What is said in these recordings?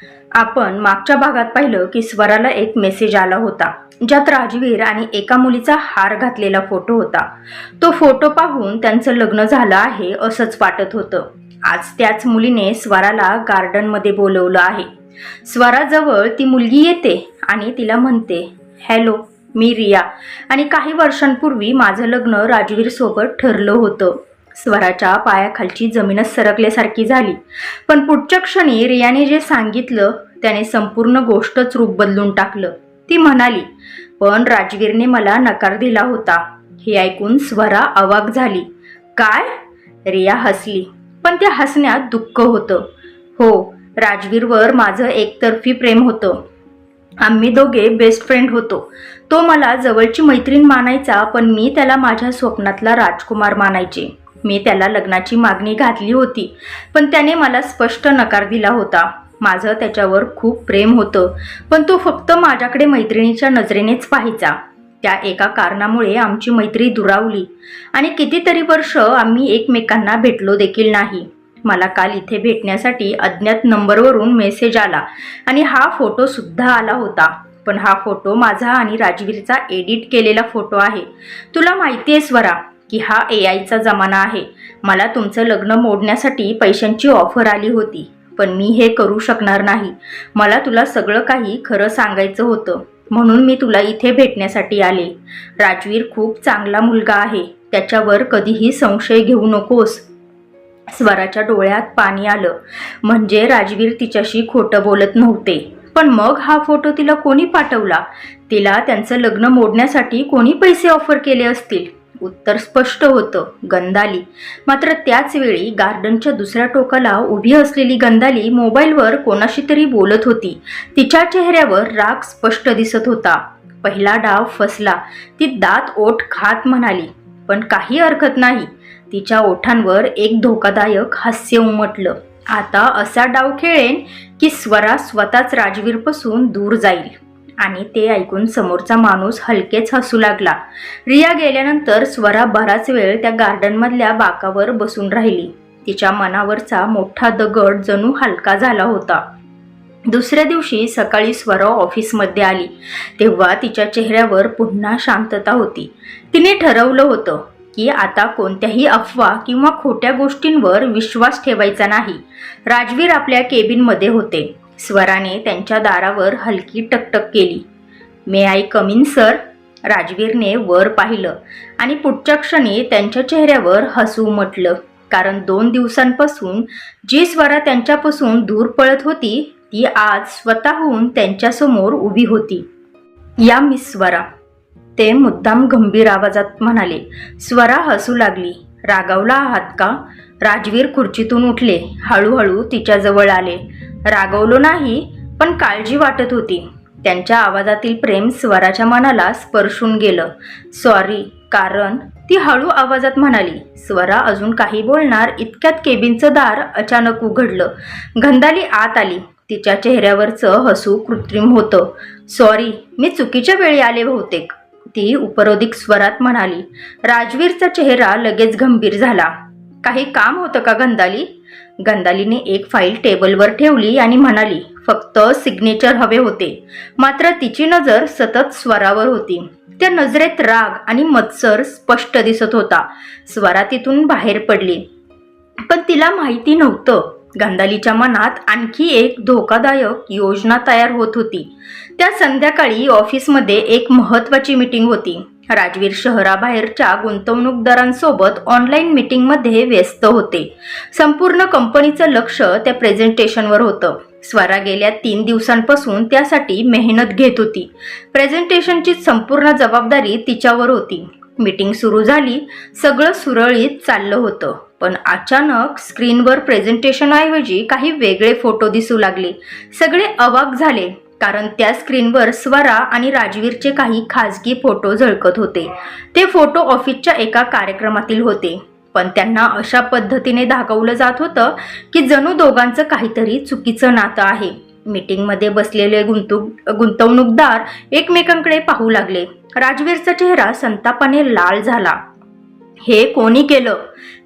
आपण मागच्या भागात पाहिलं की स्वराला एक मेसेज आला होता, ज्यात राजवीर आणि एका मुलीचा हार घातलेला फोटो होता. तो फोटो पाहून त्यांचं लग्न झालं आहे असंच वाटत होतं. आज त्याच मुलीने स्वराला गार्डनमध्ये बोलवलं आहे. स्वराजवळ ती मुलगी येते आणि तिला म्हणते, हॅलो, मी रिया आणि काही वर्षांपूर्वी माझं लग्न राजवीर सोबत ठरलं होतं. स्वराच्या पायाखालची जमीनच सरकल्यासारखी झाली. पण पुढच्या क्षणी रियाने जे सांगितलं त्याने संपूर्ण गोष्टच रूप बदलून टाकलं. ती म्हणाली, पण राजवीरने मला नकार दिला होता. हे ऐकून स्वरा अवाक झाली. काय? रिया हसली, पण त्या हसण्यात दुःख होतं. हो, राजवीरवर माझं एकतर्फी प्रेम होतं. आम्ही दोघे बेस्ट फ्रेंड होतो. तो मला जवळची मैत्रीण मानायचा, पण मी त्याला माझ्या स्वप्नातला राजकुमार मानायचे. मी त्याला लग्नाची मागणी घातली होती, पण त्याने मला स्पष्ट नकार दिला होता. माझं त्याच्यावर खूप प्रेम होतं, पण तो फक्त माझ्याकडे मैत्रिणीच्या नजरेनेच पाहायचा. त्या एका कारणामुळे आमची मैत्री दुरावली आणि कितीतरी वर्ष आम्ही एकमेकांना भेटलो देखील नाही. मला काल इथे भेटण्यासाठी अज्ञात नंबरवरून मेसेज आला आणि हा फोटो सुद्धा आला होता. पण हा फोटो माझा आणि राजवीरचा एडिट केलेला फोटो आहे. तुला माहिती आहे स्वरा की हा AIचा जमाना आहे. मला तुमचं लग्न मोडण्यासाठी पैशांची ऑफर आली होती, पण मी हे करू शकणार नाही. मला तुला सगळं काही खरं सांगायचं होतं, म्हणून मी तुला इथे भेटण्यासाठी आले. राजवीर खूप चांगला मुलगा आहे, त्याच्यावर कधीही संशय घेऊ नकोस. स्वराच्या डोळ्यात पाणी आलं. म्हणजे राजवीर तिच्याशी खोटं बोलत नव्हते. पण मग हा फोटो तिला कोणी पाठवला? तिला त्यांचं लग्न मोडण्यासाठी कोणी पैसे ऑफर केले असतील? उत्तर स्पष्ट होतं, गंधाली. मात्र त्याच वेळी गार्डनच्या दुसऱ्या टोकाला उभी असलेली गंधाली मोबाईलवर कोणाशी तरी बोलत होती. तिच्या चेहऱ्यावर राग स्पष्ट दिसत होता. पहिला डाव फसला. ती दात ओठ खात म्हणाली, पण काही हरकत नाही. तिच्या ओठांवर एक धोकादायक हास्य उमटलं. आता असा डाव खेळेन की स्वरा स्वतःच राजवीरपासून दूर जाईल. आणि ते ऐकून समोरचा माणूस हलकेच हसू लागला. रिया गेल्यानंतर स्वरा बराच वेळ त्या गार्डनमधल्या बाकावर बसून राहिली. तिच्या मनावरचा मोठा दगड जणू हलका झाला होता. दुसऱ्या दिवशी सकाळी स्वरा ऑफिसमध्ये आली तेव्हा तिच्या चेहऱ्यावर पुन्हा शांतता होती. तिने ठरवलं होतं की आता कोणत्याही अफवा किंवा खोट्या गोष्टींवर विश्वास ठेवायचा नाही. राजवीर आपल्या केबिनमध्ये होते. स्वराने त्यांच्या दारावर हलकी टकटक केली. मे आय कम इन सर? राजवीरने वर पाहिलं आणि पुढच्या क्षणी त्यांच्या चेहऱ्यावर हसू उमटलं. कारण 2 दिवसांपासून जी स्वरा त्यांच्यापासून दूर पळत होती ती आज स्वतःहून त्यांच्यासमोर उभी होती. या मिस स्वरा, ते मुद्दाम गंभीर आवाजात म्हणाले. स्वरा हसू लागली. रागावला आहात का? राजवीर खुर्चीतून उठले. हळूहळू तिच्याजवळ आले. रागवलो नाही, पण काळजी वाटत होती. त्यांच्या आवाजातील प्रेम स्वराच्या मनाला स्पर्शून गेलं. सॉरी. कारण? ती हळू आवाजात म्हणाली. स्वरा अजून काही बोलणार इतक्यात केबिनचं दार अचानक उघडलं. गंधाली आत आली. तिच्या चेहऱ्यावरचं हसू कृत्रिम होतं. सॉरी, मी चुकीच्या वेळी आले बहुतेक, ती उपरोधिक स्वरात म्हणाली. राजवीरचा चेहरा लगेच गंभीर झाला. काही काम होतं का गंधाली? गंधालीने एक फाईल टेबलवर ठेवली आणि म्हणाली, फक्त सिग्नेचर हवे होते. मात्र तिची नजर सतत स्वरावर होती. त्या नजरेत राग आणि मत्सर स्पष्ट दिसत होता. स्वरा तिथून बाहेर पडली, पण तिला माहिती नव्हतं गंधालीच्या मनात आणखी एक धोकादायक योजना तयार होत होती. त्या संध्याकाळी ऑफिसमध्ये एक महत्त्वाची मीटिंग होती. राजवीर शहराबाहेरच्या गुंतवणूकदारांसोबत ऑनलाईन मीटिंगमध्ये व्यस्त होते. संपूर्ण कंपनीचं लक्ष त्या प्रेझेंटेशनवर होतं. स्वरा गेल्या 3 दिवसांपासून त्यासाठी मेहनत घेत होती. प्रेझेंटेशनची संपूर्ण जबाबदारी तिच्यावर होती. मीटिंग सुरू झाली. सगळं सुरळीत चाललं होतं. पण अचानक स्क्रीनवर प्रेझेंटेशनऐवजी काही वेगळे फोटो दिसू लागले. सगळे अवाक झाले, कारण त्या स्क्रीनवर स्वरा आणि राजवीरचे काही खाजगी फोटो झळकत होते. ते फोटो ऑफिसच्या एका कार्यक्रमातील होते, पण त्यांना अशा पद्धतीने दाखवलं जात होतं की जणू दोघांचं काहीतरी चुकीचं नातं आहे. मीटिंगमध्ये बसलेले गुंतवणूकदार एकमेकांकडे पाहू लागले. राजवीरचा चेहरा संतापाने लाल झाला. हे कोणी केलं?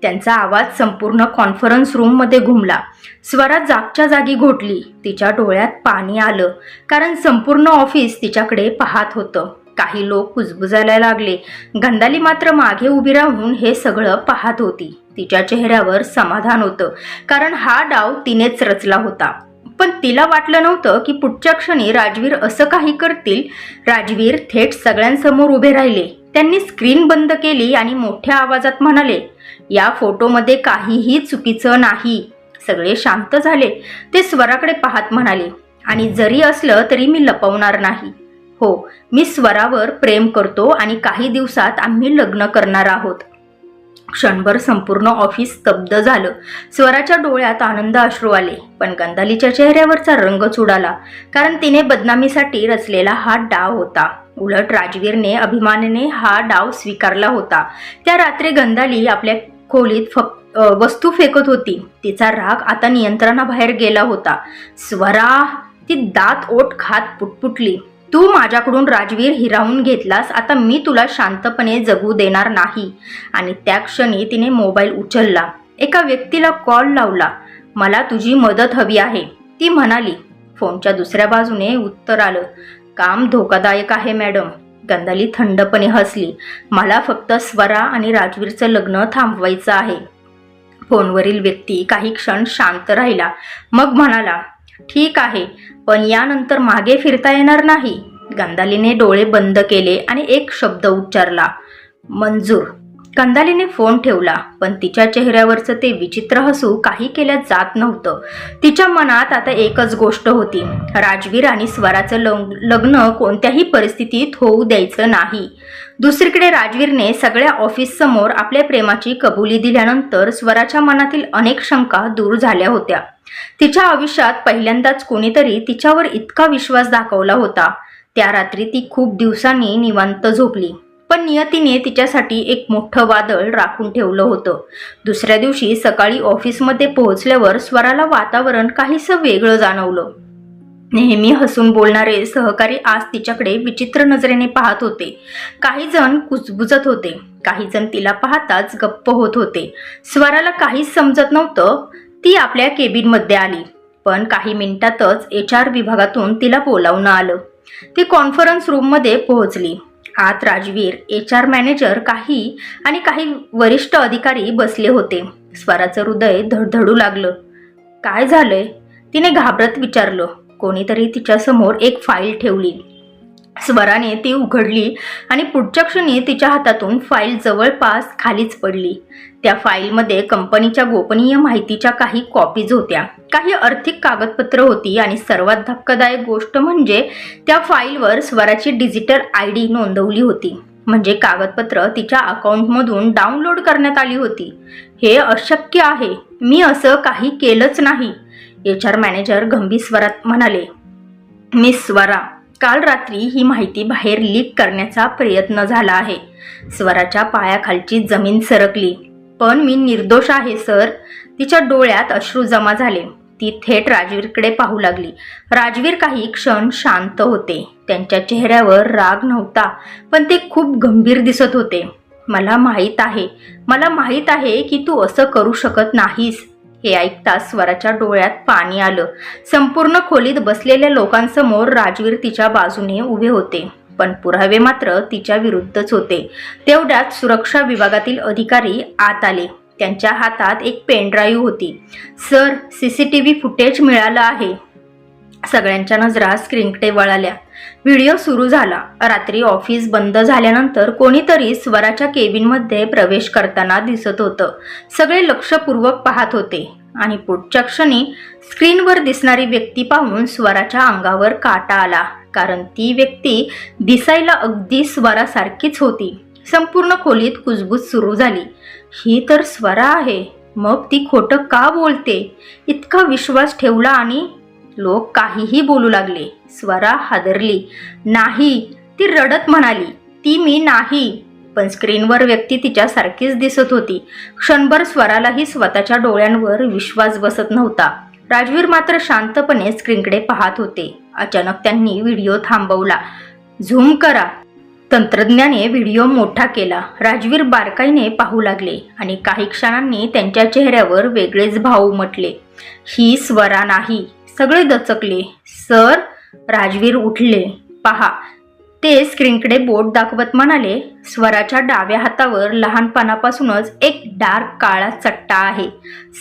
त्यांचा आवाज संपूर्ण कॉन्फरन्स रूममध्ये घुमला. स्वरा जागच्या जागी घोटली. तिच्या डोळ्यात पाणी आलं, कारण संपूर्ण ऑफिस तिच्याकडे पाहत होतं. काही लोक कुजबुजायला लागले. गंधाली मात्र मागे उभी राहून हे सगळं पाहत होती. तिच्या चेहऱ्यावर समाधान होतं, कारण हा डाव तिनेच रचला होता. पण तिला वाटलं नव्हतं की पुढच्या क्षणी राजवीर असं काही करतील. राजवीर थेट सगळ्यांसमोर उभे राहिले. त्यांनी स्क्रीन बंद केली आणि मोठ्या आवाजात म्हणाले, या फोटोमध्ये काहीही चुकीचं नाही. सगळे शांत झाले. ते स्वराकडे पाहत म्हणाले, आणि जरी असलं तरी मी लपवणार नाही. हो, मी स्वरावर प्रेम करतो आणि काही दिवसात आम्ही लग्न करणार आहोत. क्षणभर संपूर्ण ऑफिस स्तब्ध झालं. स्वराच्या डोळ्यात आनंद अश्रू आले, पण गंधालीच्या चेहऱ्यावरचा रंगच उडाला, कारण तिने बदनामीसाठी रचलेला हा डाव होता. उलट राजवीरने अभिमानाने हा डाव स्वीकारला होता. त्या रात्री गंधाली आपल्या खोलीत वस्तू फेकत होती. तिचा राग आता नियंत्रणाबाहेर गेला होता. स्वरा, ती दात ओठ खात पुटपुटली, तू माझ्याकडून राजवीर हिरावून घेतलास. आता मी तुला शांतपणे जगू देणार नाही. आणि त्या क्षणी तिने मोबाईल उचलला. एका व्यक्तीला कॉल लावला. मला तुझी मदत हवी आहे, ती म्हणाली. फोनच्या दुसऱ्या बाजूने उत्तर आलं, काम धोकादायक आहे मॅडम. गंधाली थंडपणे हसली. मला फक्त स्वरा आणि राजवीरचं लग्न थांबवायचं आहे. फोनवरील व्यक्ती काही क्षण शांत राहिला, मग म्हणाला, ठीक आहे, पण यानंतर मागे फिरता येणार नाही. गंधालीने डोळे बंद केले आणि एक शब्द उच्चारला, मंजूर. गंधालीने फोन ठेवला, पण तिच्या चेहऱ्यावरचं ते विचित्र हसू काही केल्या जात नव्हतं. तिच्या मनात आता एकच गोष्ट होती, राजवीर आणि स्वराचं लग्न कोणत्याही परिस्थितीत होऊ द्यायचं नाही. दुसरीकडे राजवीरने सगळ्या ऑफिससमोर आपल्या प्रेमाची कबुली दिल्यानंतर स्वराच्या मनातील अनेक शंका दूर झाल्या होत्या. तिच्या आयुष्यात पहिल्यांदाच कोणीतरी तिच्यावर इतका विश्वास दाखवला होता. त्या रात्री ती खूप दिवसांनी निवांत झोपली, पण नियतीने तिच्यासाठी एक मोठं वादळ राखून ठेवलं होतं. दुसऱ्या दिवशी सकाळी ऑफिसमध्ये पोहोचल्यावर स्वराला वातावरण काहीसं वेगळं जाणवलं. नेहमी हसून बोलणारे सहकारी आज तिच्याकडे विचित्र नजरेने पाहत होते. काही जण कुजबुजत होते, काही जण तिला पाहताच गप्प होत होते. स्वराला काहीच समजत नव्हतं. ती आपल्या केबिनमध्ये आली, पण काही मिनिटातच HR विभागातून तिला बोलावणं आलं. ती कॉन्फरन्स रूममध्ये पोहोचली. आत राजवीर, HR मॅनेजर काही वरिष्ठ अधिकारी बसले होते. स्वराचं हृदय धडधडू लागलं. काय झालंय? तिने घाबरत विचारलं. कोणीतरी तिच्यासमोर एक फाईल ठेवली. स्वराने ती उघडली आणि पुढच्या क्षणी तिच्या हातातून फाईल जवळपास खालीच पडली. त्या फाईलमध्ये कंपनीच्या गोपनीय माहितीच्या काही कॉपीज होत्या, काही आर्थिक कागदपत्र होती आणि सर्वात धक्कादायक गोष्ट म्हणजे त्या फाईलवर स्वराची डिजिटल ID नोंदवली होती. म्हणजे कागदपत्र तिच्या अकाउंटमधून डाउनलोड करण्यात आली होती. हे अशक्य आहे, मी असं काही केलंच नाही. HR मॅनेजर गंभीर स्वरात म्हणाले, मिस स्वरा, काल रात्री ही माहिती बाहेर लीक करण्याचा प्रयत्न झाला आहे. स्वराच्या पायाखालची जमीन सरकली. पण मी निर्दोष आहे सर. तिच्या डोळ्यात अश्रू जमा झाले. ती थेट राजवीरकडे पाहू लागली. राजवीर काही क्षण शांत होते. त्यांच्या चेहऱ्यावर राग नव्हता, पण ते खूप गंभीर दिसत होते. मला माहीत आहे की तू असं करू शकत नाहीस. हे ऐकताच स्वराच्या डोळ्यात पाणी आलं. संपूर्ण खोलीत बसलेल्या लोकांसमोर राजवीर तिच्या बाजूने उभे होते, पण पुरावे मात्र तिच्या विरुद्धच होते. तेवढ्यात सुरक्षा विभागातील अधिकारी आत आले. त्यांच्या हातात एक पेनड्राईव्ह होती. सर, CCTV फुटेज मिळालं आहे. सगळ्यांच्या नजरा स्क्रीनकडे वळाल्या. व्हिडिओ सुरू झाला. रात्री ऑफिस बंद झाल्यानंतर कोणीतरी स्वराच्या केबिनमध्ये प्रवेश करताना दिसत होतं. सगळे लक्षपूर्वक पाहत होते आणि पुढच्या क्षणी स्क्रीनवर दिसणारी व्यक्ती पाहून स्वराच्या अंगावर काटा आला, कारण ती व्यक्ती दिसायला अगदी स्वरासारखीच होती. संपूर्ण खोलीत कुजबूज सुरू झाली. ही तर स्वरा आहे, मग ती खोटं का बोलते? इतका विश्वास ठेवला आणि लोक काहीही बोलू लागले. स्वरा हादरली. नाही, ती रडत म्हणाली, ती मी नाही. पण स्क्रीनवर व्यक्ती तिच्यासारखीच दिसत होती. क्षणभर स्वरालाही स्वतःच्या डोळ्यांवर विश्वास बसत नव्हता. राजवीर मात्र शांतपणे स्क्रीनकडे पाहत होते. अचानक त्यांनी व्हिडिओ थांबवला. झूम करा. तंत्रज्ञाने व्हिडिओ मोठा केला. राजवीर बारकाईने पाहू लागले आणि काही क्षणांनी त्यांच्या चेहऱ्यावर वेगळेच भाव उमटले. ही स्वरा नाही. सगळे दचकले. सर, राजवीर उठले. पहा, ते स्क्रीनकडे बोट दाखवत म्हणाले, स्वराच्या डाव्या हातावर लहानपणापासूनच एक डार्क काळा चट्टा आहे.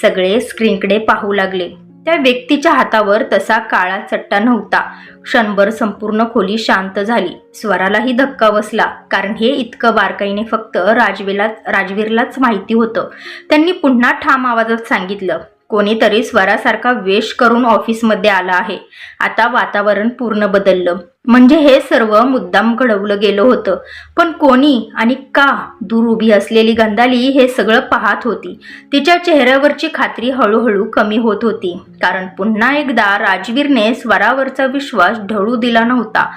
सगळे स्क्रीनकडे पाहू लागले. त्या व्यक्तीच्या हातावर तसा काळा चट्टा नव्हता. क्षणभर संपूर्ण खोली शांत झाली. स्वरालाही धक्का बसला, कारण हे इतकं बारकाईने फक्त राजवीरलाच माहिती होतं. त्यांनी पुन्हा ठाम आवाजात सांगितलं, कोणीतरी स्वरासारखा वेश करून ऑफिसमध्ये आला आहे. आता वातावरण पूर्ण बदललं. म्हणजे हे सर्व मुद्दाम घडवलं गेलं होतं. पण कोणी आणि का? दूर उभी असलेली गंधाली हे सगळं पाहत होती. तिच्या चेहऱ्यावरची खात्री हळूहळू कमी होत होती, कारण पुन्हा एकदा राजवीरने स्वरावरचा विश्वास ढळू दिला नव्हता.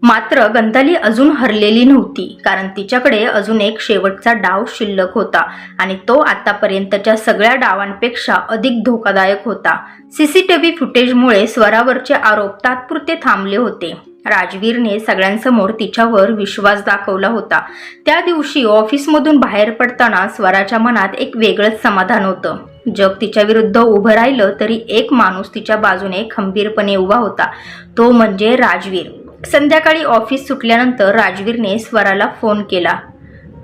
मात्र गंधाली अजून हरलेली नव्हती, कारण तिच्याकडे अजून एक शेवटचा डाव शिल्लक होता आणि तो आतापर्यंतच्या सगळ्या डावांपेक्षा अधिक धोकादायक होता. सीसीटीव्ही फुटेजमुळे स्वरावरचे आरोप तात्पुरते थांबले होते. राजवीरने सगळ्यांसमोर तिच्यावर विश्वास दाखवला होता. त्या दिवशी ऑफिसमधून बाहेर पडताना स्वराच्या मनात एक वेगळंच समाधान होतं. जग तिच्या विरुद्ध उभं राहिलं तरी एक माणूस तिच्या बाजूने खंबीरपणे उभा होता, तो म्हणजे राजवीर. संध्याकाळी ऑफिस सुटल्यानंतर राजवीरने स्वराला फोन केला.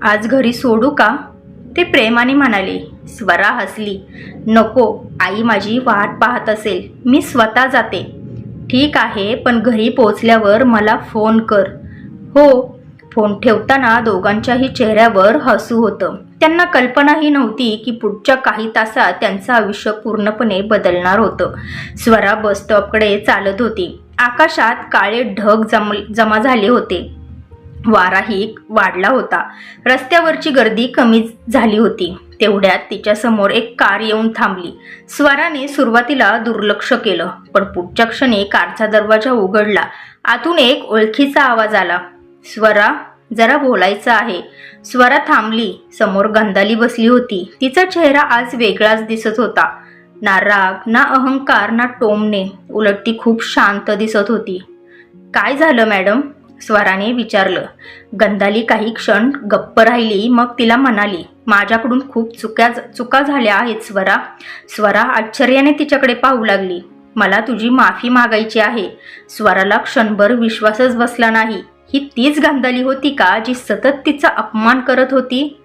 आज घरी सोडू का? ते प्रेमाने म्हणाले. स्वरा हसली. नको, आई माझी वाट पाहत असेल. मी स्वतः जाते. ठीक आहे, पण घरी पोहोचल्यावर मला फोन कर. हो. फोन ठेवताना दोघांच्याही चेहऱ्यावर हसू होतं. त्यांना कल्पनाही नव्हती की पुढच्या काही तासात त्यांचं आयुष्य पूर्णपणे बदलणार होतं. स्वरा बस स्टॉपकडे चालत होती. आकाशात काळे ढग जमा झाले होते. वाराही वाढला होता. रस्त्यावरची गर्दी कमी झाली होती. तेवढ्यात तिच्यासमोर एक कार येऊन थांबली. स्वराने सुरुवातीला दुर्लक्ष केलं, पण पुढच्या क्षणी कारचा दरवाजा उघडला. आतून एक ओळखीचा आवाज आला. स्वरा, जरा बोलायचं आहे. स्वरा थांबली. समोर गंधाली बसली होती. तिचा चेहरा आज वेगळाच दिसत होता. ना राग, ना अहंकार, ना टोमणे. उलट ती खूप शांत दिसत होती. काय झालं मॅडम? स्वराने विचारलं. गंधाली काही क्षण गप्प राहिली. मग तिला म्हणाली, माझ्याकडून खूप चुका झाल्या आहेत स्वरा. स्वरा आश्चर्याने तिच्याकडे पाहू लागली. मला तुझी माफी मागायची आहे. स्वराला क्षणभर विश्वासच बसला नाही. ही तीच गंधाली होती का जी सतत तिचा अपमान करत होती?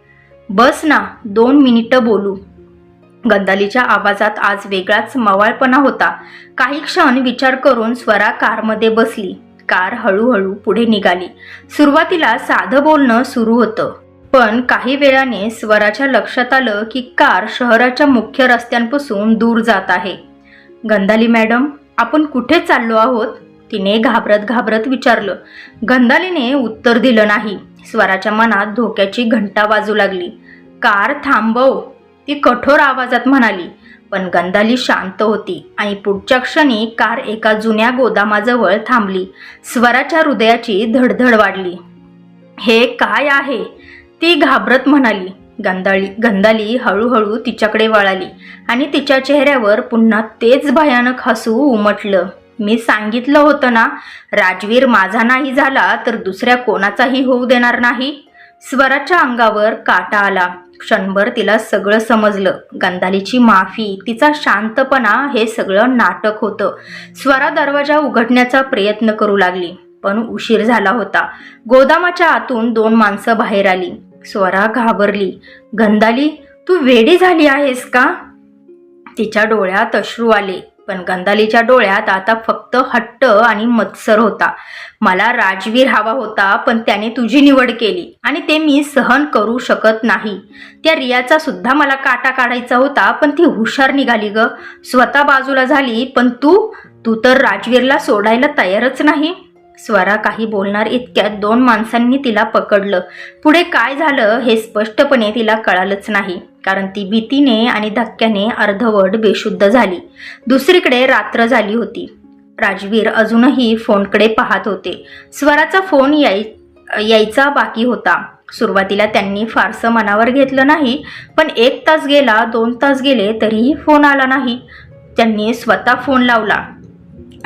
बस ना, 2 मिनिटं बोलू. गंधालीच्या आवाजात आज वेगळाच मवाळपणा होता. काही क्षण विचार करून स्वरा कारमध्ये बसली. कार हळूहळू पुढे निघाली. सुरुवातीला साधं बोलणं सुरू होतं, पण काही वेळाने स्वराच्या लक्षात आलं की कार शहराच्या मुख्य रस्त्यांपासून दूर जात आहे. गंधाली मॅडम, आपण कुठे चाललो आहोत? तिने घाबरत विचारलं. गंधालीने उत्तर दिलं नाही. स्वराच्या मनात धोक्याची घंटा वाजू लागली. कार थांबव, ती कठोर आवाजात म्हणाली. पण गंधाली शांत होती आणि पुढच्या क्षणी कार एका जुन्या गोदामाजवळ थांबली. स्वराच्या हृदयाची धडधड वाढली. हे काय आहे? ती घाबरत म्हणाली. गंधाली हळूहळू तिच्याकडे वळाली आणि तिच्या चेहऱ्यावर पुन्हा तेच भयानक हसू उमटलं. मी सांगितलं होतं ना, राजवीर माझा नाही झाला तर दुसऱ्या कोणाचाही होऊ देणार नाही. स्वराच्या अंगावर काटा आला. क्षणभर तिला सगळं समजलं. गंधालीची माफी, तिचा शांतपणा, हे सगळं नाटक होतं. स्वरा दरवाजा उघडण्याचा प्रयत्न करू लागली, पण उशीर झाला होता. गोदामाच्या आतून 2 माणसं बाहेर आली. स्वरा घाबरली. गंधाली, तू वेडी झाली आहेस का? तिच्या डोळ्यात अश्रू आले, पण गंधालीच्या डोळ्यात आता फक्त हट्ट आणि मत्सर होता. मला राजवीर हवा होता, पण त्याने तुझी निवड केली आणि ते मी सहन करू शकत नाही. त्या रियाचा सुद्धा मला काटा काढायचा होता, पण ती हुशार निघाली ग. स्वतः बाजूला झाली, पण तू तर राजवीरला सोडायला तयारच नाही. स्वरा काही बोलणार इतक्यात 2 माणसांनी तिला पकडलं. पुढे काय झालं हे स्पष्टपणे तिला कळालंच नाही, कारण ती भीतीने आणि धक्क्याने अर्धवट बेशुद्ध झाली. दुसरीकडे रात्र झाली होती. राजवीर अजूनही फोनकडे पाहत होते. स्वराचा फोन यायचा बाकी होता. सुरुवातीला त्यांनी फारसं मनावर घेतलं नाही, पण 1 तास गेला, 2 तास गेले तरीही फोन आला नाही. त्यांनी स्वतः फोन लावला.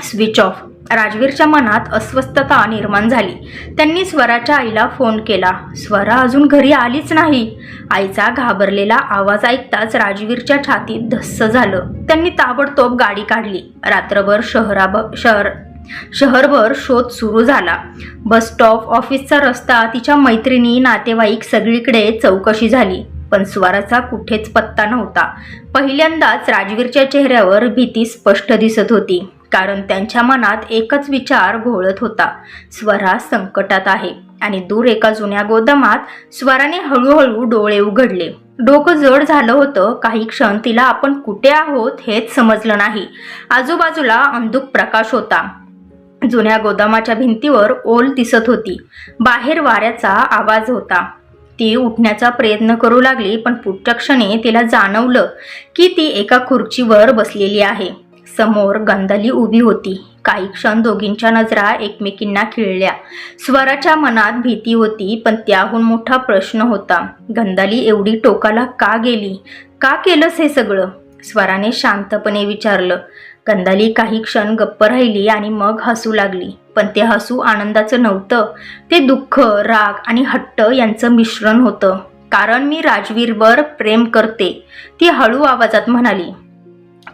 Switch off. राजवीरच्या मनात अस्वस्थता निर्माण झाली. त्यांनी स्वराच्या आईला फोन केला. स्वरा अजून घरी आलीच नाही. आईचा घाबरलेला आवाज ऐकताच राजवीरच्या छातीत धस्स झालं. त्यांनी ताबडतोब गाडी काढली. रात्रभर शहरभर शोध सुरू झाला. बस स्टॉप, ऑफिसचा रस्ता, तिच्या मैत्रिणी, नातेवाईक सगळीकडे चौकशी झाली. पण स्वराचा कुठेच पत्ता नव्हता. पहिल्यांदाच राजवीरच्या चेहऱ्यावर भीती स्पष्ट दिसत होती, कारण त्यांच्या मनात एकच विचार घोळत होता, स्वरा संकटात आहे. आणि दूर एका जुन्या गोदामात स्वराने हळूहळू डोळे उघडले. डोकं जड झालं होतं. काही क्षण तिला आपण कुठे आहोत हेच समजलं नाही. आजूबाजूला अंधुक प्रकाश होता. जुन्या गोदामाच्या भिंतीवर ओल दिसत होती. बाहेर वाऱ्याचा आवाज होता. ती उठण्याचा प्रयत्न करू लागली, पण पुढच्या क्षणी तिला जाणवलं की ती एका खुर्चीवर बसलेली आहे. समोर गंधाली उभी होती. काही क्षण दोघींच्या नजरा एकमेकींना खिळल्या. स्वराच्या मनात भीती होती, पण त्याहून मोठा प्रश्न होता, गंधाली एवढी टोकाला का गेली? का केलंस हे सगळं? स्वराने शांतपणे विचारलं. गंधाली काही क्षण गप्प राहिली आणि मग हसू लागली. पण ते हसू आनंदाचं नव्हतं. ते दुःख, राग आणि हट्ट यांचं मिश्रण होतं. कारण मी राजवीरवर प्रेम करते, ती हळू आवाजात म्हणाली.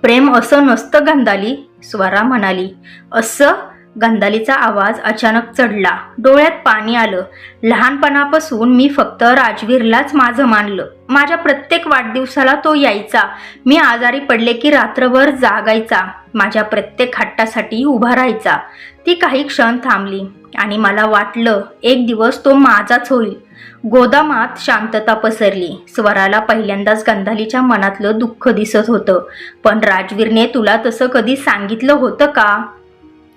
प्रेम असं नसतं गंधाली, स्वरा म्हणाली. असं? गंधालीचा आवाज अचानक चढला. डोळ्यात पाणी आलं. लहानपणापासून मी फक्त राजवीरलाच माझं मानलं. माझ्या प्रत्येक वाढदिवसाला तो यायचा. मी आजारी पडले की रात्रभर जागायचा. माझ्या प्रत्येक हट्टासाठी उभा राहायचा. ती काही क्षण थांबली आणि मला वाटलं एक दिवस तो माझाच होईल. गोदामात शांतता पसरली. स्वराला पहिल्यांदाच गंधालीच्या मनातलं दुःख दिसत होतं. पण राजवीरने तुला तसं कधी सांगितलं होतं का?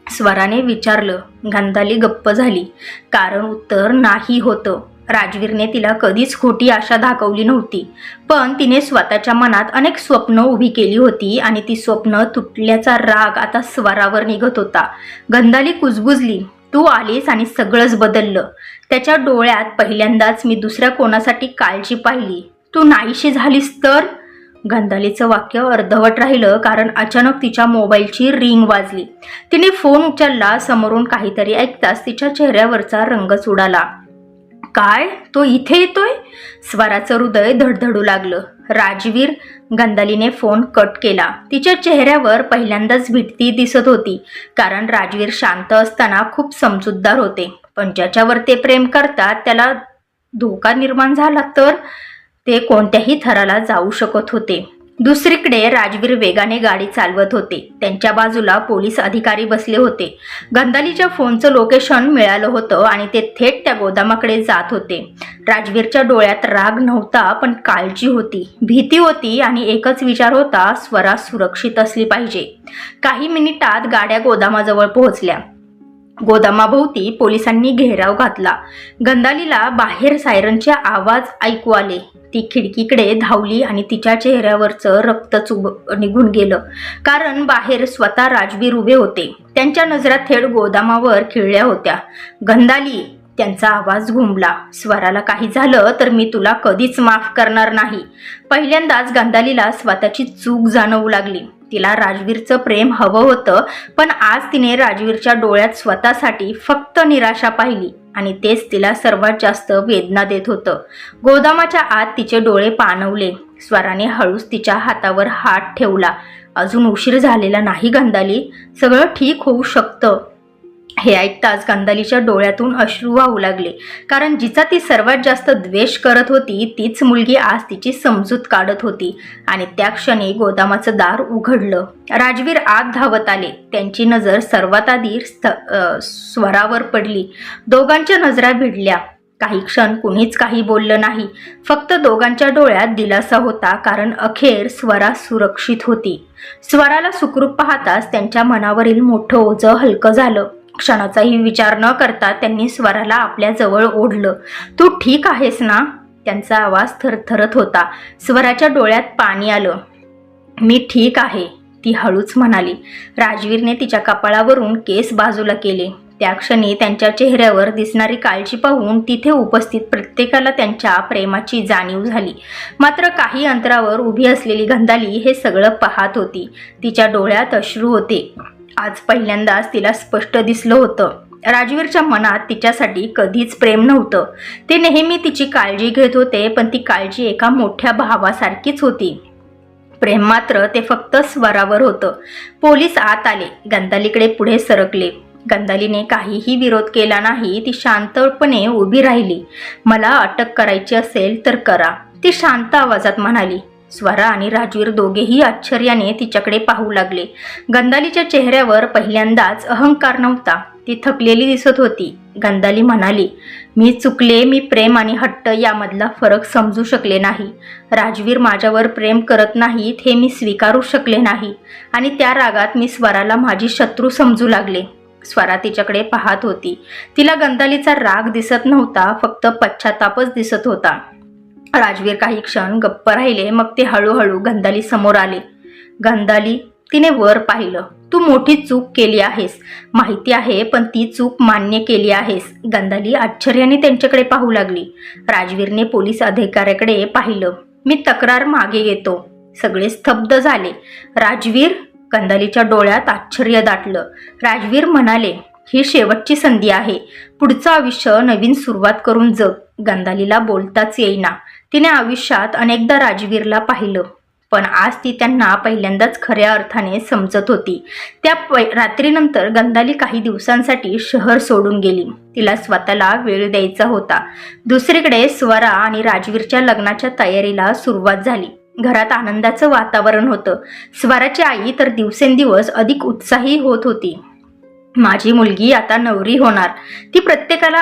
स्वराने विचारलं. गंधाली गप्प झाली, कारण उत्तर नाही होतं. राजवीरने तिला कधीच खोटी आशा दाखवली नव्हती, पण तिने स्वतःच्या मनात अनेक स्वप्न उभी केली होती आणि ती स्वप्न तुटल्याचा राग आता स्वरावर निघत होता. गंधाली कुजबुजली. तू आलीस आणि सगळंच बदललं. त्याच्या डोळ्यात पहिल्यांदाच मी दुसऱ्या कोणासाठी काळजी पाहिली. तू नाहीशी झालीस तर? गंधालीचं वाक्य अर्धवट राहिलं, कारण अचानक तिच्या मोबाईलची रिंग वाजली. तिने फोन उचलला. समोरून काहीतरी ऐकताच तिच्या चेहऱ्यावरचा रंगच उडाला. काय? तो इथे येतोय? स्वराचं हृदय धडधडू लागलं. राजवीर? गंधालीने फोन कट केला. तिच्या चेहऱ्यावर पहिल्यांदाच भीती दिसत होती, कारण राजवीर शांत असताना खूप समजूतदार होते. पण ज्याच्यावर ते प्रेम करतात त्याला धोका निर्माण झाला तर? ते कोणत्याही थराला जाऊ शकत होते. दुसरीकडे राजवीर वेगाने गाडी चालवत होते. त्यांच्या बाजूला पोलीस अधिकारी बसले होते. गंधालीच्या फोनचं लोकेशन मिळालं होतं आणि ते थेट त्या गोदामाकडे जात होते. राजवीरच्या डोळ्यात राग नव्हता, पण काळजी होती, भीती होती आणि एकच विचार होता, स्वरा सुरक्षित असली पाहिजे. काही मिनिटात गाड्या गोदामाजवळ पोहोचल्या. गोदामाभोवती पोलिसांनी घेराव घातला. गंधालीला बाहेर सायरनचे आवाज ऐकू आले. ती खिडकीकडे धावली आणि तिच्या चेहऱ्यावरचं रक्त निघून गेलं, कारण बाहेर स्वतः राजवीर उभे होते. त्यांच्या नजरा थेट गोदामावर खिळल्या होत्या. गंधाली, त्यांचा आवाज घुमला. स्वराला काही झालं तर मी तुला कधीच माफ करणार नाही. पहिल्यांदाच गंधालीला स्वतःची चूक जाणवू लागली. तिला राजवीरचं प्रेम हवं होतं, पण आज तिने राजवीरच्या डोळ्यात स्वतःसाठी फक्त निराशा पाहिली आणि तेच तिला सर्वात जास्त वेदना देत होतं. गोदामाच्या आत तिचे डोळे पाणवले. स्वराने हळूच तिच्या हातावर हात ठेवला. अजून उशीर झालेला नाही गंधाली, सगळं ठीक होऊ शकतं. हे ऐकताच गंधालीच्या डोळ्यातून अश्रू वाहू लागले, कारण जिचा ती सर्वात जास्त द्वेष करत होती तीच मुलगी आज तिची समजूत काढत होती. आणि त्या क्षणी गोदामाचं दार उघडलं. राजवीर आत धावत आले. त्यांची नजर सर्वात आधी स्वरावर पडली. दोघांच्या नजरा भिडल्या. काही क्षण कुणीच काही बोललं नाही. फक्त दोघांच्या डोळ्यात दिलासा होता, कारण अखेर स्वरा सुरक्षित होती. स्वराला सुखरूप पाहताच त्यांच्या मनावरील मोठं ओझं हलकं झालं. क्षणाचाही विचार न करता त्यांनी स्वराला आपल्या जवळ ओढलं. तू ठीक आहेस ना? त्यांचा आवाज थरथरत होता. स्वराच्या डोळ्यात पाणी आलं. मी ठीक आहे, ती हळूच म्हणाली. राजवीरने तिच्या कपाळावरून केस बाजूला केले. त्या क्षणी त्यांच्या चेहऱ्यावर दिसणारी काळजी पाहून तिथे उपस्थित प्रत्येकाला त्यांच्या प्रेमाची जाणीव झाली. मात्र काही अंतरावर उभी असलेली गंधाली हे सगळं पाहत होती. तिच्या डोळ्यात अश्रू होते. आज पहिल्यांदाच तिला स्पष्ट दिसलं होतं. राजवीरच्या मनात तिच्यासाठी कधीच प्रेम नव्हतं. ते नेहमी तिची काळजी घेत होते, पण ती काळजी एका मोठ्या भावासारखीच होती. प्रेम मात्र ते फक्त स्वरावर होतं. पोलीस आत आले. गंधालीकडे पुढे सरकले. गंधालीने काहीही विरोध केला नाही. ती शांतपणे उभी राहिली. मला अटक करायची असेल तर करा, ती शांत आवाजात म्हणाली. स्वरा आणि राजवीर दोघेही आश्चर्याने तिच्याकडे पाहू लागले. गंधालीच्या चेहऱ्यावर पहिल्यांदाच अहंकार नव्हता. ती थकलेली दिसत होती. गंधाली म्हणाली, मी चुकले. मी प्रेम आणि हट्ट यामधला फरक समजू शकले नाही. राजवीर माझ्यावर प्रेम करत नाहीत हे मी स्वीकारू शकले नाही आणि त्या रागात मी स्वराला माझी शत्रू समजू लागले. स्वरा तिच्याकडे पाहत होती. तिला गंधालीचा राग दिसत नव्हता, फक्त पश्चातापच दिसत होता. राजवीर काही क्षण गप्प राहिले. मग ते हळूहळू गंधाली समोर आले. गंधाली, तिने वर पाहिलं. तू मोठी चूक केली आहेस, माहिती आहे, पण ती चूक मान्य केली आहेस. गंधाली आश्चर्याने त्यांच्याकडे पाहू लागली. राजवीरने पोलीस अधिकाऱ्याकडे पाहिलं. मी तक्रार मागे घेतो. सगळे स्तब्ध झाले. राजवीर? गंधालीच्या डोळ्यात आश्चर्य दाटलं. राजवीर म्हणाले, ही शेवटची संधी आहे. पुढचं आयुष्य नवीन सुरुवात करून जग. गंधालीला बोलताच येईना. तिने आयुष्यात अनेकदा राजवीरला पाहिलं, पण आज ती त्यांना पहिल्यांदाच खऱ्या अर्थाने समजत होती. त्या रात्रीनंतर गंधाली काही दिवसांसाठी शहर सोडून गेली. तिला स्वतःला वेळ द्यायचा होता. दुसरीकडे स्वरा आणि राजवीरच्या लग्नाच्या तयारीला सुरुवात झाली. घरात आनंदाचं वातावरण होतं. स्वराची आई तर दिवसेंदिवस अधिक उत्साही होत होती. माझी मुलगी आता नवरी होणार, ती प्रत्येकाला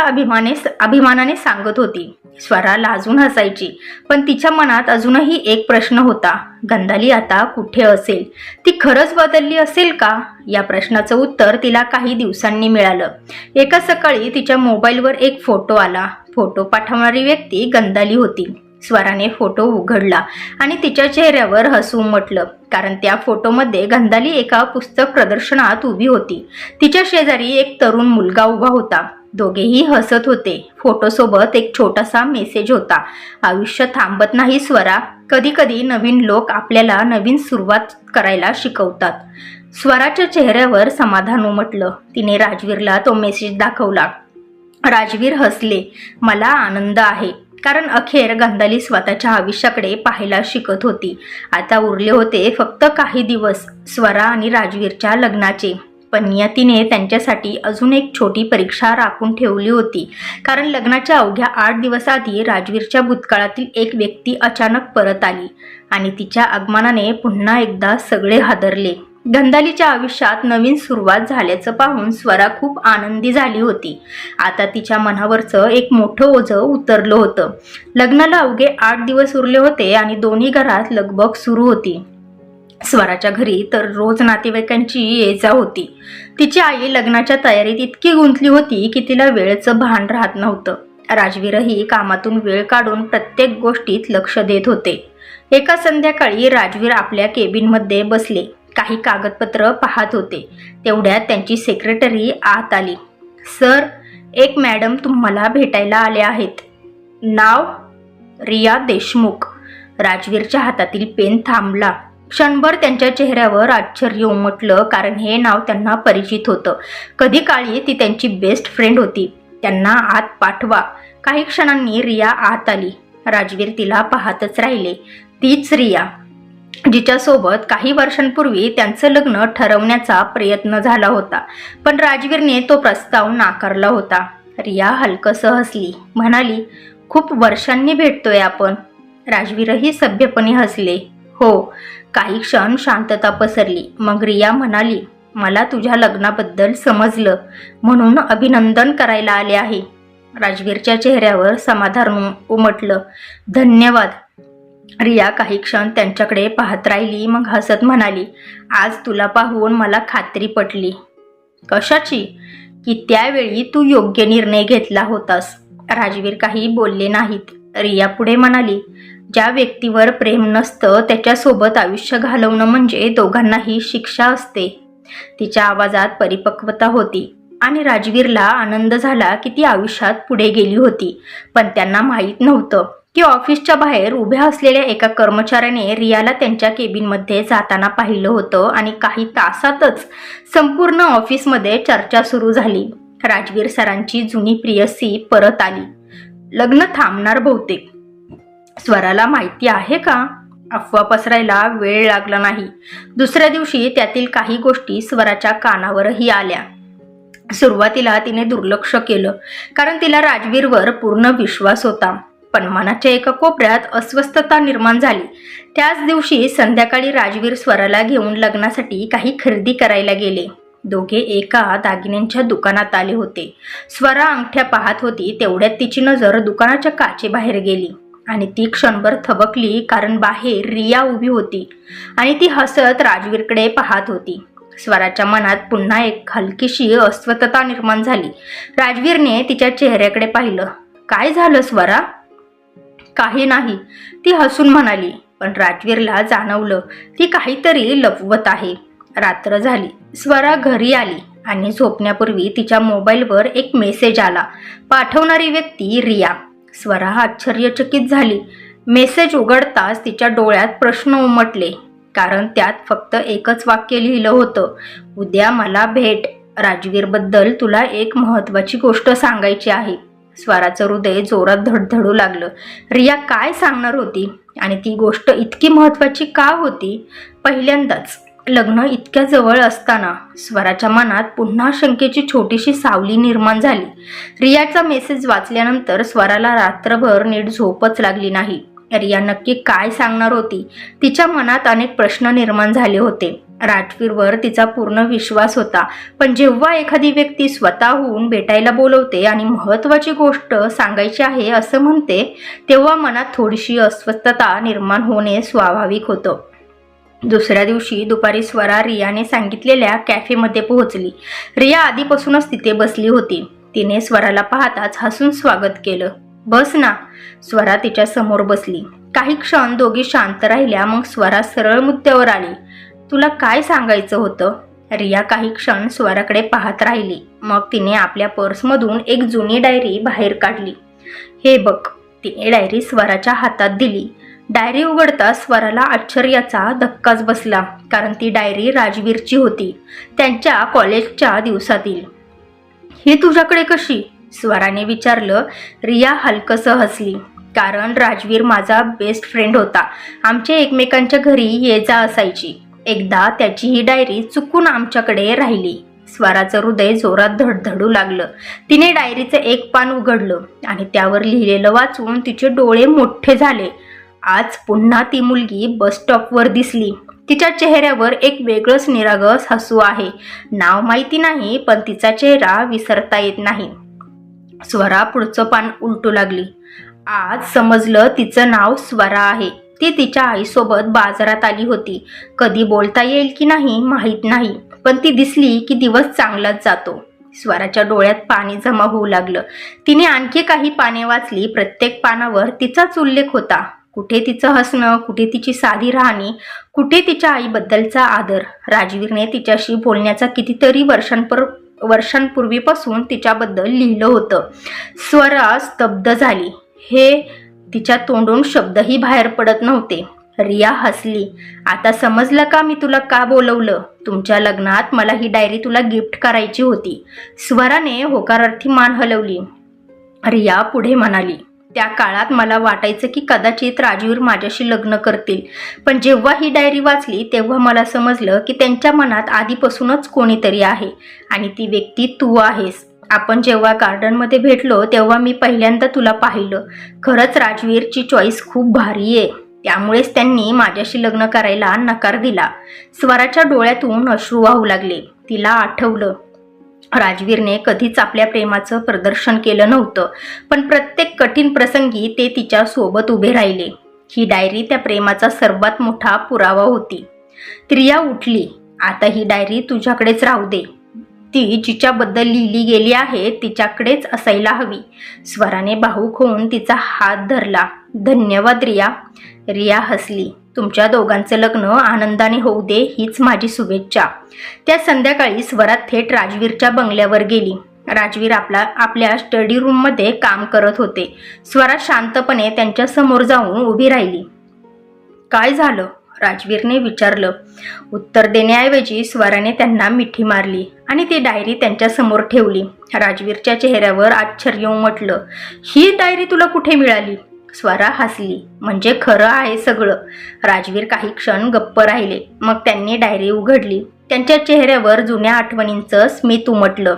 अभिमानाने सांगत होती. स्वरा लाजून हसायची, पण तिच्या मनात अजूनही एक प्रश्न होता. गंधाली आता कुठे असेल? ती खरंच बदलली असेल का? या प्रश्नाचं उत्तर तिला काही दिवसांनी मिळालं. एका सकाळी तिच्या मोबाईलवर एक फोटो आला. फोटो पाठवणारी व्यक्ती गंधाली होती. स्वराने फोटो उघडला आणि तिच्या चेहऱ्यावर हसू उमटलं, कारण त्या फोटोमध्ये गंधाली एका पुस्तक प्रदर्शनात उभी होती. तिच्या शेजारी एक तरुण मुलगा उभा होता. दोघेही हसत होते. फोटोसोबत एक छोटासा मेसेज होता, आयुष्य थांबत नाही स्वरा, कधी कधी नवीन लोक आपल्याला नवीन सुरुवात करायला शिकवतात. स्वराच्या चेहऱ्यावर समाधान उमटलं. तिने राजवीरला तो मेसेज दाखवला. राजवीर हसले. मला आनंद आहे, कारण अखेर गंधाली स्वतःच्या आयुष्याकडे पाहायला शिकत होती. आता उरले होते फक्त काही दिवस स्वरा आणि राजवीरच्या लग्नाचे. पण नियतीने त्यांच्यासाठी अजून एक छोटी परीक्षा राखून ठेवली होती, कारण लग्नाच्या अवघ्या 8 दिवस आधी राजवीरच्या भूतकाळातील एक व्यक्ती अचानक परत आली आणि तिच्या आगमनाने पुन्हा एकदा सगळे हादरले. गंधालीच्या आयुष्यात नवीन सुरुवात झाल्याचं पाहून स्वरा खूप आनंदी झाली होती. आता तिच्या मनावरचं एक मोठं ओझं उतरलं होतं. लग्नाला अवघे 8 दिवस उरले होते आणि दोन्ही घरात लगबग सुरू होती. स्वराच्या घरी तर रोज नातेवाईकांची ये-जा होती. तिची आई लग्नाच्या तयारीत इतकी गुंतली होती की तिला वेळेचं भान राहत नव्हतं. राजवीरही कामातून वेळ काढून प्रत्येक गोष्टीत लक्ष देत होते. एका संध्याकाळी राजवीर आपल्या केबिनमध्ये बसले, काही कागदपत्र पाहत होते. तेवढ्यात त्यांची सेक्रेटरी आत आली. सर, एक मॅडम तुम्हाला भेटायला आले आहेत. नाव? रिया देशमुख. राजवीरच्या हातातील पेन थांबला. क्षणभर त्यांच्या चेहऱ्यावर आश्चर्य उमटलं, कारण हे नाव त्यांना परिचित होतं. कधी काळी ती त्यांची बेस्ट फ्रेंड होती. त्यांना आत पाठवा. काही क्षणांनी रिया आत आली. राजवीर तिला पाहतच राहिले. तीच रिया जिच्यासोबत काही वर्षांपूर्वी त्यांचं लग्न ठरवण्याचा प्रयत्न झाला होता, पण राजवीरने तो प्रस्ताव नाकारला होता. रिया हलकसं हसली, म्हणाली, खूप वर्षांनी भेटतोय आपण. राजवीरही सभ्यपणे हसले. हो. काही क्षण शांतता पसरली. मग रिया म्हणाली, मला तुझ्या लग्नाबद्दल समजलं, म्हणून अभिनंदन करायला आले आहे. राजवीरच्या चेहऱ्यावर समाधान उमटलं. धन्यवाद. रिया काही क्षण त्यांच्याकडे पाहत राहिली, मग हसत म्हणाली, आज तुला पाहून मला खात्री पटली. कशाची? की त्यावेळी तू योग्य निर्णय घेतला होतास. राजवीर काही बोलले नाहीत. रिया पुढे म्हणाली, ज्या व्यक्तीवर प्रेम नसतं त्याच्यासोबत आयुष्य घालवणं म्हणजे दोघांनाही शिक्षा असते. तिच्या आवाजात परिपक्वता होती आणि राजवीरला आनंद झाला की ती आयुष्यात पुढे गेली होती. पण त्यांना माहीत नव्हतं की ऑफिसच्या बाहेर उभ्या असलेल्या एका कर्मचाऱ्याने रियाला त्यांच्या केबिनमध्ये जाताना पाहिलं होतं आणि काही तासातच संपूर्ण ऑफिसमध्ये चर्चा सुरू झाली. राजवीर सरांची जुनी प्रियसी परत आली. लग्न थांबणार बहुतेक. स्वराला माहिती आहे का? अफवा पसरायला वेळ लागला नाही. दुसऱ्या दिवशी त्यातील काही गोष्टी स्वराच्या कानावरही आल्या. सुरुवातीला तिने दुर्लक्ष केलं, कारण तिला राजवीरवर पूर्ण विश्वास होता. पण मनाच्या एका कोपऱ्यात अस्वस्थता निर्माण झाली. त्याच दिवशी संध्याकाळी राजवीर स्वराला घेऊन लग्नासाठी काही खरेदी करायला गेले. दोघे एका दागिन्यांच्या दुकानात आले होते. स्वरा अंगठ्या पाहत होती, तेवढ्यात तिची नजर दुकानाच्या काचेबाहेर गेली आणि ती क्षणभर थबकली, कारण बाहेर रिया उभी होती आणि ती हसत राजवीरकडे पाहत होती. स्वराच्या मनात पुन्हा एक हलकीशी अस्वस्थता निर्माण झाली. राजवीरने तिच्या चेहऱ्याकडे पाहिलं. काय झालं स्वरा? काही नाही, ती हसून म्हणाली. पण राजवीरला जाणवलं ती काहीतरी लपवत आहे. रात्र झाली. स्वरा घरी आली आणि झोपण्यापूर्वी तिच्या मोबाईलवर एक मेसेज आला. पाठवणारी व्यक्ती रिया. स्वरा आश्चर्यचकित झाली. मेसेज उघडताच तिच्या डोळ्यात प्रश्न उमटले, कारण त्यात फक्त एकच वाक्य लिहिलं होतं. उद्या मला भेट. राजवीरबद्दल तुला एक महत्त्वाची गोष्ट सांगायची आहे. स्वराचं हृदय जोरात धडधडू लागलं. रिया काय सांगणार होती आणि ती गोष्ट इतकी महत्त्वाची का होती? पहिल्यांदाच लग्न इतक्या जवळ असताना स्वराच्या मनात पुन्हा शंकेची छोटीशी सावली निर्माण झाली. रियाचा मेसेज वाचल्यानंतर स्वराला रात्रभर नीट झोपच लागली नाही. रिया नक्की काय सांगणार होती? तिच्या मनात अनेक प्रश्न निर्माण झाले होते. राजवीरवर तिचा पूर्ण विश्वास होता, पण जेव्हा एखादी व्यक्ती स्वतःहून भेटायला बोलवते आणि महत्त्वाची गोष्ट सांगायची आहे असं म्हणते, तेव्हा मनात थोडीशी अस्वस्थता निर्माण होणे स्वाभाविक होतं. दुसऱ्या दिवशी दुपारी स्वरा रियाने सांगितलेल्या कॅफेमध्ये पोहोचली. रिया आधीपासूनच तिथे बसली होती. तिने स्वराला पाहताच हसून स्वागत केलं. बस ना. स्वरा तिच्या समोर बसली. काही क्षण दोघी शांत राहिल्या. मग स्वरा सरळ मुद्द्यावर आली. तुला काय सांगायचं होतं? रिया काही क्षण स्वराकडे पाहत राहिली. मग तिने आपल्या पर्समधून एक जुनी डायरी बाहेर काढली. हे बघ. तिने डायरी स्वराच्या हातात दिली. डायरी उघडता स्वराला आश्चर्याचा धक्काच बसला, कारण ती डायरी राजवीरची होती, त्यांच्या कॉलेजच्या दिवसातील. ही तुझ्याकडे कशी? स्वराने विचारलं. रिया हलकसं हसली. कारण राजवीर माझा बेस्ट फ्रेंड होता. आमच्या एकमेकांच्या घरी ये जा असायची. एकदा त्याची ही डायरी चुकून आमच्याकडे राहिली. स्वराचं हृदय जोरात धडधडू लागलं. तिने डायरीचं एक पान उघडलं आणि त्यावर लिहिलेलं वाचून तिचे डोळे मोठे झाले. आज पुन्हा ती मुलगी बस स्टॉपवर दिसली. तिच्या चेहऱ्यावर एक वेगळंच निरागस हसू आहे. नाव माहिती नाही, पण तिचा चेहरा विसरता येत नाही. स्वरा पुढचं पान उलटू लागली. आज समजलं तिचं नाव स्वरा आहे. ती तिच्या आईसोबत बाजारात आली होती. कधी बोलता येईल की नाही माहीत नाही, पण ती दिसली की दिवस चांगलाच जातो. स्वराच्या डोळ्यात पाणी जमा होऊ लागलं. तिने आणखी काही पाने वाचली. प्रत्येक पानावर तिचाच उल्लेख होता. कुठे तिचं हसणं, कुठे तिची साधी राहणी, कुठे तिच्या आईबद्दलचा आदर. राजवीरने तिच्याशी बोलण्याचा कितीतरी वर्षांपूर्वीपासून तिच्याबद्दल लिहिलं होतं. स्वरा स्तब्ध झाली. हे तिच्या तोंडून शब्दही बाहेर पडत नव्हते. रिया हसली. आता समजलं का मी तुला का बोलवलं? तुमच्या लग्नात मला ही डायरी तुला गिफ्ट करायची होती. स्वराने होकारार्थी मान हलवली. रिया पुढे म्हणाली. त्या काळात मला वाटायचं की कदाचित राजवीर माझ्याशी लग्न करतील, पण जेव्हा ही डायरी वाचली तेव्हा मला समजलं की त्यांच्या मनात आधीपासूनच कोणीतरी आहे आणि ती व्यक्ती तू आहेस. आपण जेव्हा गार्डनमध्ये भेटलो तेव्हा मी पहिल्यांदा तुला पाहिलं. खरंच राजवीरची चॉईस खूप भारी आहे. त्यामुळेच त्यांनी माझ्याशी लग्न करायला नकार दिला. स्वराच्या डोळ्यातून अश्रू वाहू लागले. तिला आठवलं, राजवीरने कधीच आपल्या प्रेमाचं प्रदर्शन केलं नव्हतं, पण प्रत्येक कठीण प्रसंगी ते तिच्या सोबत उभे राहिले. ही डायरी त्या प्रेमाचा सर्वात मोठा पुरावा होती. रिया उठली. आता ही डायरी तुझ्याकडेच राहू दे. ती जिच्याबद्दल लिहिली गेली आहे तिच्याकडेच असायला हवी. स्वराने भावूक होऊन तिचा हात धरला. धन्यवाद रिया. रिया हसली. तुमच्या दोघांचं लग्न आनंदाने होऊ दे हीच माझी शुभेच्छा. त्या संध्याकाळी स्वरा थेट राजवीरच्या बंगल्यावर गेली. राजवीर आपल्या स्टडी रूममध्ये काम करत होते. स्वरा शांतपणे त्यांच्या समोर जाऊन उभी राहिली. काय झालं? राजवीरने विचारलं. उत्तर देण्याऐवजी स्वराने त्यांना मिठी मारली आणि ती डायरी त्यांच्या समोर ठेवली. राजवीरच्या चेहऱ्यावर आश्चर्य उमटलं. ही डायरी तुला कुठे मिळाली? स्वरा हसली. म्हणजे खरं आहे सगळं. राजवीर काही क्षण गप्प राहिले. मग त्यांनी डायरी उघडली. त्यांच्या चेहऱ्यावर जुन्या आठवणींचं स्मित उमटलं.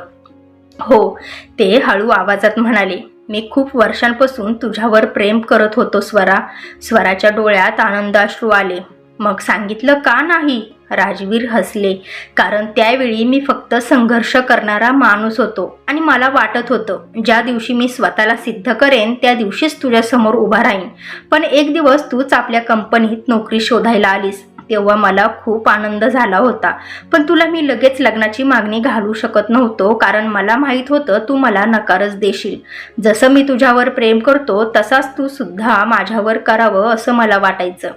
हो, ते हळू आवाजात म्हणाले. मी खूप वर्षांपासून तुझ्यावर प्रेम करत होतो स्वरा. स्वराच्या डोळ्यात आनंदाश्रू आले. मग सांगितलं का नाही? राजवीर हसले. कारण त्यावेळी मी फक्त संघर्ष करणारा माणूस होतो आणि मला वाटत होतं ज्या दिवशी मी स्वतःला सिद्ध करेन त्या दिवशीच तुझ्यासमोर उभा राहीन. पण एक दिवस तूच आपल्या कंपनीत नोकरी शोधायला आलीस. तेव्हा मला खूप आनंद झाला होता. पण तुला मी लगेच लग्नाची मागणी घालू शकत नव्हतो कारण मला माहीत होतं तू मला नकारच देशील. जसं मी तुझ्यावर प्रेम करतो तसाच तू सुद्धा माझ्यावर करावं असं मला वाटायचं.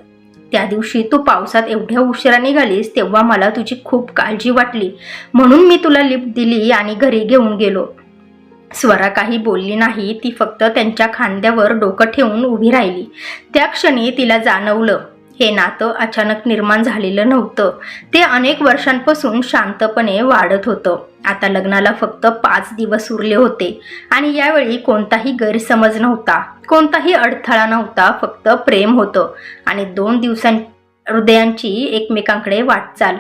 त्या दिवशी तू पावसात एवढ्या उशिरा निघालीस तेव्हा मला तुझी खूप काळजी वाटली. म्हणून मी तुला लिफ्ट दिली आणि घरी घेऊन गेलो. स्वरा काही बोलली नाही. ती फक्त त्यांच्या खांद्यावर डोकं ठेवून उभी राहिली. त्या क्षणी तिला जाणवलं हे नातं अचानक निर्माण झालेलं नव्हतं. ते अनेक वर्षांपासून शांतपणे वाढत होतं. आता लग्नाला फक्त 5 दिवस उरले होते आणि यावेळी कोणताही गैरसमज नव्हता, कोणताही अडथळा नव्हता. फक्त प्रेम होतं आणि 2 हृदयांची एकमेकांकडे वाटचाल.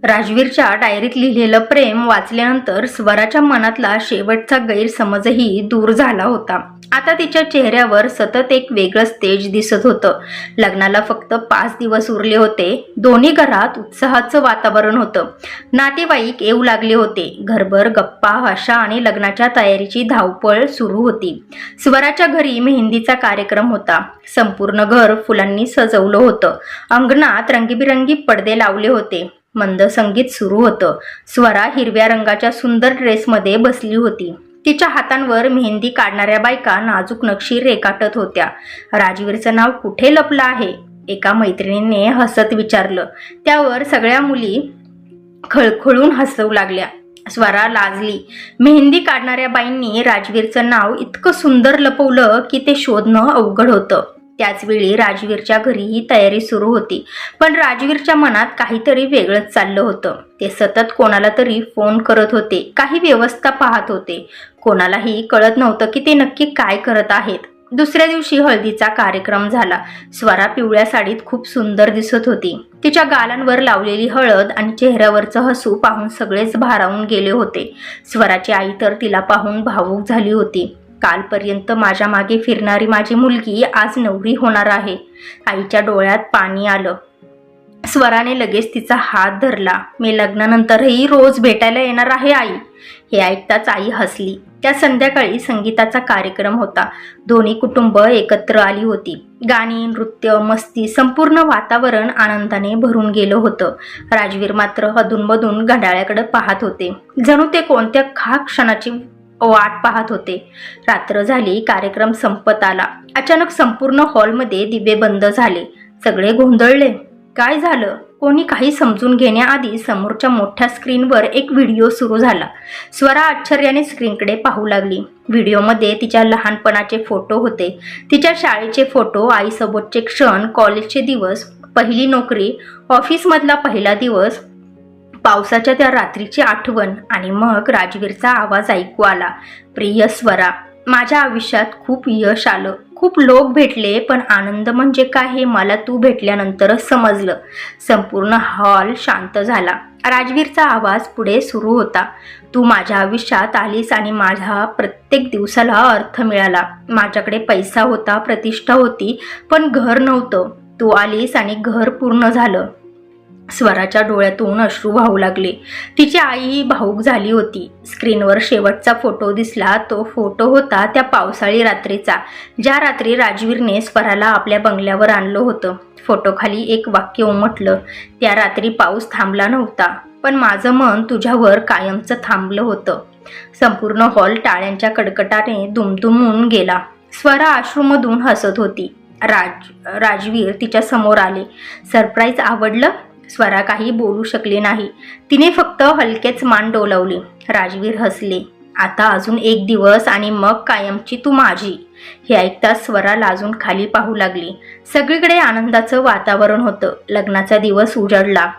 राजवीरच्या डायरीत लिहिलेलं प्रेम वाचल्यानंतर स्वराच्या मनातला शेवटचा गैरसमजही दूर झाला होता. आता तिच्या चेहऱ्यावर सतत एक वेगळंच तेज दिसत होतं. लग्नाला फक्त 5 दिवस उरले होते. दोन्ही घरात उत्साहाचं वातावरण होतं. नातेवाईक येऊ लागले होते. घरभर गप्पा, हशा आणि लग्नाच्या तयारीची धावपळ सुरू होती. स्वराच्या घरी मेहंदीचा कार्यक्रम होता. संपूर्ण घर फुलांनी सजवलं होतं. अंगणात रंगीबिरंगी पडदे लावले होते. मंद संगीत सुरू होतं. स्वरा हिरव्या रंगाच्या सुंदर ड्रेसमध्ये बसली होती. तिच्या हातांवर मेहंदी काढणाऱ्या बायका नाजूक नक्षी रेखाटत होत्या. राजवीरचं नाव कुठे लपलं आहे? एका मैत्रिणीने हसत विचारलं. त्यावर सगळ्या मुली खळखळून हसू लागल्या. स्वरा लाजली. मेहंदी काढणाऱ्या बाईंनी राजवीरचं नाव इतकं सुंदर लपवलं की ते शोधणं अवघड होतं. त्याचवेळी राजवीरच्या घरीही तयारी सुरू होती. पण राजवीरच्या मनात काहीतरी वेगळंच चाललं होतं. ते सतत कोणाला तरी फोन करत होते, काही व्यवस्था पाहत होते. कोणालाही कळत नव्हतं की ते नक्की काय करत आहेत. दुसऱ्या दिवशी हळदीचा कार्यक्रम झाला. स्वरा पिवळ्या साडीत खूप सुंदर दिसत होती. तिच्या गालांवर लावलेली हळद आणि चेहऱ्यावरचं हसू पाहून सगळेच भारावून गेले होते. स्वराची आई तर तिला पाहून भावूक झाली होती. कालपर्यंत माझ्या मागे फिरणारी माझी मुलगी आज नवरी होणार आहे. आईच्या डोळ्यात पाणी आलं. स्वराने लगेच तिचा हात धरला. मी लग्नानंतरही रोज भेटायला येणार आहे आई. हे ऐकताच आई हसली. त्या संध्याकाळी संगीताचा कार्यक्रम होता. दोन्ही कुटुंब एकत्र आली होती. गाणी, नृत्य, मस्ती, संपूर्ण वातावरण आनंदाने भरून गेलं होतं. राजवीर मात्र अधूनमधून घड्याळाकडे पाहत होते, जणू ते कोणत्या क्षणाची वाट पाहत होते. रात्र झाली. कार्यक्रम संपत आला. अचानक संपूर्ण हॉलमध्ये दिवे बंद झाले. सगळे गोंधळले. काय झालं? कोणी काही समजून घेण्याआधी समोरच्या मोठ्या स्क्रीनवर एक व्हिडिओ सुरू झाला. स्वरा आश्चर्याने स्क्रीनकडे पाहू लागली. व्हिडिओमध्ये तिच्या लहानपणाचे फोटो होते. तिच्या शाळेचे फोटो, आईसोबतचे क्षण, कॉलेजचे दिवस, पहिली नोकरी, ऑफिसमधला पहिला दिवस, पावसाच्या त्या रात्रीची आठवण आणि मग राजवीरचा आवाज ऐकू आला. प्रिय स्वरा, माझ्या आयुष्यात खूप यश आलं, खूप लोक भेटले, पण आनंद म्हणजे काय हे मला तू भेटल्यानंतरच समजलं. संपूर्ण हॉल शांत झाला. राजवीरचा आवाज पुढे सुरू होता. तू माझ्या आयुष्यात आलीस आणि माझ्या प्रत्येक दिवसाला अर्थ मिळाला. माझ्याकडे पैसा होता, प्रतिष्ठा होती, पण घर नव्हतं. तू आलीस आणि घर पूर्ण झालं. स्वराच्या डोळ्यातून अश्रू वाहू लागले. तिची आईही भावूक झाली होती. स्क्रीनवर शेवटचा फोटो दिसला. तो फोटो होता त्या पावसाळी रात्रीचा, ज्या रात्री राजवीरने स्वराला आपल्या बंगल्यावर आणलं होतं. फोटोखाली एक वाक्य उमटलं. त्या रात्री पाऊस थांबला नव्हता, पण माझं मन तुझ्यावर कायमचं थांबलं होतं. संपूर्ण हॉल टाळ्यांच्या कडकडाटाने दुमदुमून गेला. स्वरा अश्रूमधून हसत होती. राजवीर तिच्या समोर आले. सरप्राईज आवडलं? स्वरा काही बोलू शकली नाही. तिने फक्त हलकेच मान डोलावली. राजवीर हसले. आता अजून एक दिवस आणि मग कायमची तू माझी. हे ऐकताच स्वरा लाजून खाली पाहू लागली. सगळीकडे आनंदाचं वातावरण होतं. लग्नाचा दिवस उजाडला.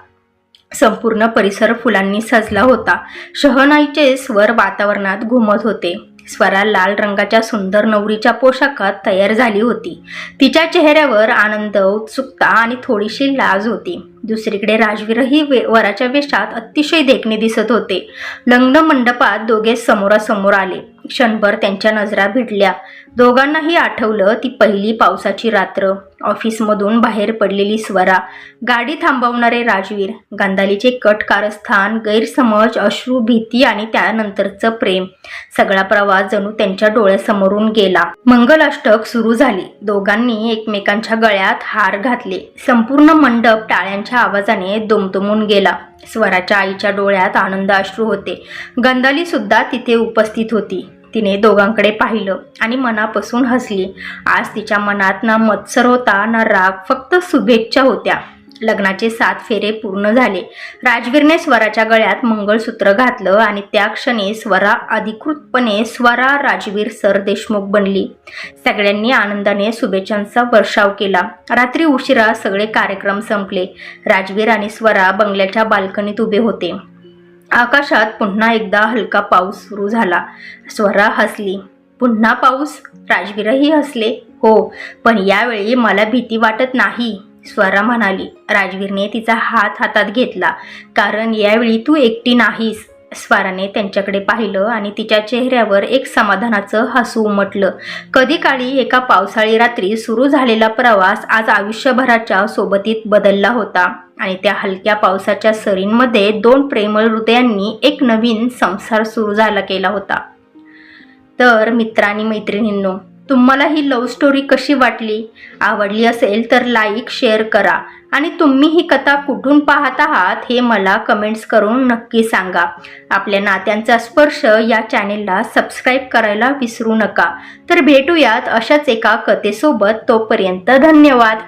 संपूर्ण परिसर फुलांनी सजला होता. शहनाईचे स्वर वातावरणात घुमत होते. स्वरा लाल रंगाच्या सुंदर नवरीच्या पोशाखात तयार झाली होती. तिच्या चेहऱ्यावर आनंद, उत्सुकता आणि थोडीशी लाज होती. दुसरीकडे राजवीरही वराच्या वेशात अतिशय देखणे दिसत होते. लग्न मंडपात दोघे समोरासमोर आले. क्षणभर त्यांच्या नजरा भिडल्या. दोघांनाही आठवलं ती पहिली पावसाची रात्र. ऑफिसमधून बाहेर पडलेली स्वरा, गाडी थांबवणारे राजवीर, गांधालीचे कट कारस्थान, गैरसमज, अश्रू, भीती आणि त्यानंतरचं प्रेम. सगळा प्रवास जणू त्यांच्या डोळ्यासमोरून गेला. मंगलाष्टक सुरू झाली. दोघांनी एकमेकांच्या गळ्यात हार घातले. संपूर्ण मंडप टाळ्यांच्या आवाजाने दुमदुमून गेला. स्वराच्या आईच्या डोळ्यात आनंद अश्रू होते. गंधाली सुद्धा तिथे उपस्थित होती. तिने दोघांकडे पाहिलं आणि मनापासून हसली. आज तिच्या मनात ना मत्सर होता ना राग, फक्त शुभेच्छा होत्या. लग्नाचे 7 फेरे पूर्ण झाले. राजवीरने स्वराच्या गळ्यात मंगळसूत्र घातलं आणि त्या क्षणी स्वरा अधिकृतपणे स्वरा राजवीर सरदेशमुख बनली. सगळ्यांनी आनंदाने शुभेच्छांचा वर्षाव केला. रात्री उशिरा सगळे कार्यक्रम संपले. राजवीर आणि स्वरा बंगल्याच्या बाल्कनीत उभे होते. आकाशात पुन्हा एकदा हलका पाऊस सुरू झाला. स्वरा हसली. पुन्हा पाऊस? राजवीरही हसले. हो, पण यावेळी मला भीती वाटत नाही, स्वरा म्हणाली. राजवीरने तिचा हात हातात घेतला. कारण यावेळी तू एकटी नाहीस. स्वराने त्यांच्याकडे पाहिलं आणि तिच्या चेहऱ्यावर एक समाधानाचं हसू उमटलं. कधी काळी एका पावसाळी रात्री सुरू झालेला प्रवास आज आयुष्यभराच्या सोबतीत बदलला होता आणि त्या हलक्या पावसाच्या सरींमध्ये 2 प्रेमळ हृदयांनी एक नवीन संसार सुरू झाला केला होता. तर मित्रांनी मैत्रिणींनो, तुम्हाला ही लव्ह स्टोरी कशी वाटली? आवडली असेल तर लाईक, शेअर करा आणि तुम्ही ही कथा कुठून पाहत आहात हे मला कमेंट्स करून नक्की सांगा. आपल्या नात्यांचा स्पर्श या चॅनेलला सबस्क्राईब करायला विसरू नका. तर भेटूयात अशाच एका कथेसोबत. तोपर्यंत धन्यवाद.